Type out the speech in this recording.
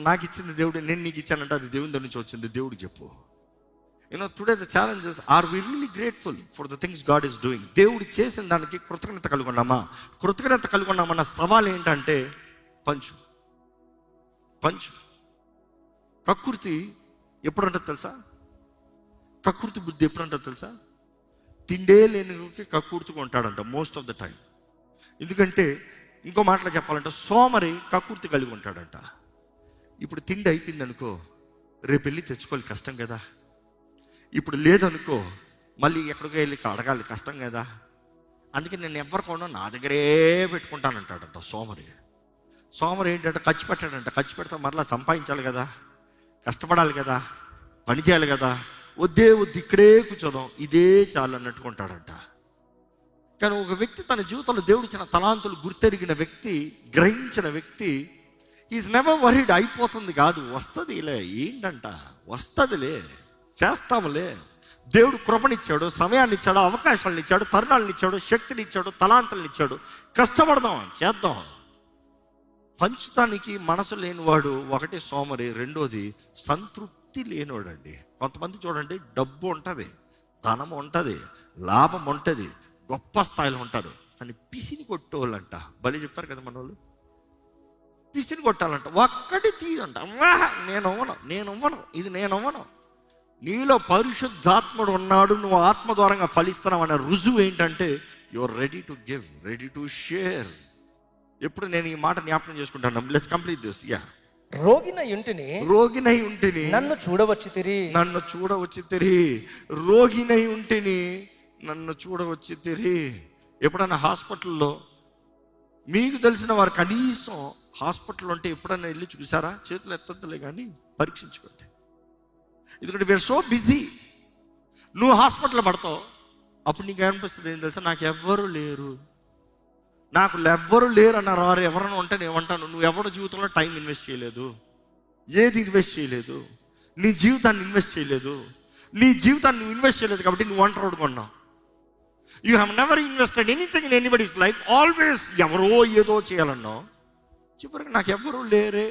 నాకు ఇచ్చింది దేవుడు, నేను నీకు ఇచ్చానంటే అది దేవుని దగ్గర నుంచి వచ్చింది. దేవుడు చెప్పు. Today the challenges are we really grateful for the things God is doing. దేవుడు చేసిన దానికి కృతజ్ఞత కలిగి ఉన్నామా? కృతజ్ఞత కలిగి ఉన్నామన్న సవాల్ ఏంటంటే పంచు. కక్కుర్తి ఎప్పుడంటే తెలుసా? కక్కుర్తి బుద్ధి ఎప్పుడంటే తెలుసా? తిండే లేని కక్కుర్తిగా ఉంటాడంట మోస్ట్ ఆఫ్ ద టైం. ఎందుకంటే ఇంకో మాటలో చెప్పాలంటే సోమరి కక్కుర్తి కలిగి ఉంటాడంట. ఇప్పుడు తిండి అయిపోయింది అనుకో, రేపు వెళ్ళి తెచ్చుకోవాలి కష్టం కదా. ఇప్పుడు లేదనుకో, మళ్ళీ ఎక్కడికో వెళ్ళి అడగాలి కష్టం కదా. అందుకే నేను ఎవరికోనో నా దగ్గరే పెట్టుకుంటానంటాడంట సోమరి ఏంటంటే ఖర్చు పెట్టాడంట. ఖర్చు పెడితే మరలా సంపాదించాలి కదా, కష్టపడాలి కదా, పని చేయాలి కదా. వద్దు ఇక్కడే కూర్చోదాం, ఇదే చాలు అన్నట్టుకుంటాడంట. కానీ ఒక వ్యక్తి తన జీవితంలో దేవుడు ఇచ్చిన తలాంతులు గుర్తెరిగిన వ్యక్తి, గ్రహించిన వ్యక్తి, ఈజ్ నెవర్ వరీడ్. అయిపోతుంది కాదు, వస్తుందిలే, ఏంటంట వస్తుందిలే, చేస్తాములే. దేవుడు కృపనిచ్చాడు, సమయాన్ని ఇచ్చాడు, అవకాశాలను ఇచ్చాడు, తరుణాలను ఇచ్చాడు, శక్తిని ఇచ్చాడు, తలాంతులను ఇచ్చాడు. కష్టపడదాం, చేద్దాం. పంచుతానికి మనసు లేనివాడు ఒకటి సోమరి, రెండోది సంతృప్తి లేనివాడండి. కొంతమంది చూడండి, డబ్బు ఉంటుంది, ధనం ఉంటుంది, లాభం ఉంటుంది, గొప్ప స్థాయిలో ఉంటారు, కానీ పిసిని కొట్టేవాళ్ళంట. బలి చెప్తారు కదా మన వాళ్ళు, పిసిని కొట్టాలంట. ఒక్కటి తీయంట, నేను అవ్వను, ఇది నేను అవ్వను. నీలో పరిశుద్ధాత్ముడు ఉన్నాడు, నువ్వు ఆత్మ ద్వారంగా ఫలిస్తున్నావు అనే రుజువు ఏంటంటే your ready to give, ready to share. ఎప్పుడు నేను ఈ మాట జ్ఞాపకం చేసుకుంటాను. Let's complete this. రోగినై ఉంటిని నన్ను చూడవచ్చితిరి. రోగినై ఉంటిని నన్ను చూడవచ్చితిరి. ఎప్పుడైనా హాస్పిటల్లో మీకు తెలిసిన వారు కనీసం హాస్పిటల్ ఉంటే ఎప్పుడైనా వెళ్ళి చూసారా? చేతులు ఎత్తద్దులే కానీ పరీక్షించుకోండి. ఎందుకంటే వీఆర్ సో బిజీ. నువ్వు హాస్పిటల్ పడతావు, అప్పుడు నీకు అనిపిస్తుంది ఏం తెలుసా? నాకు ఎవ్వరు లేరు అన్నారు. వారు ఎవరైనా ఉంటే నేను ఏమంటాను, నువ్వు ఎవరి జీవితంలో టైం ఇన్వెస్ట్ చేయలేదు, ఏది ఇన్వెస్ట్ చేయలేదు, నీ జీవితాన్ని ఇన్వెస్ట్ చేయలేదు. నీ జీవితాన్ని నువ్వు ఇన్వెస్ట్ చేయలేదు కాబట్టి నువ్వు ఒంటరి కొన్నావు. You have never invested anything in anybody's life. Always ఎవరో ఏదో చేయాలన్నావు. చివరికి నాకు ఎవ్వరూ లేరే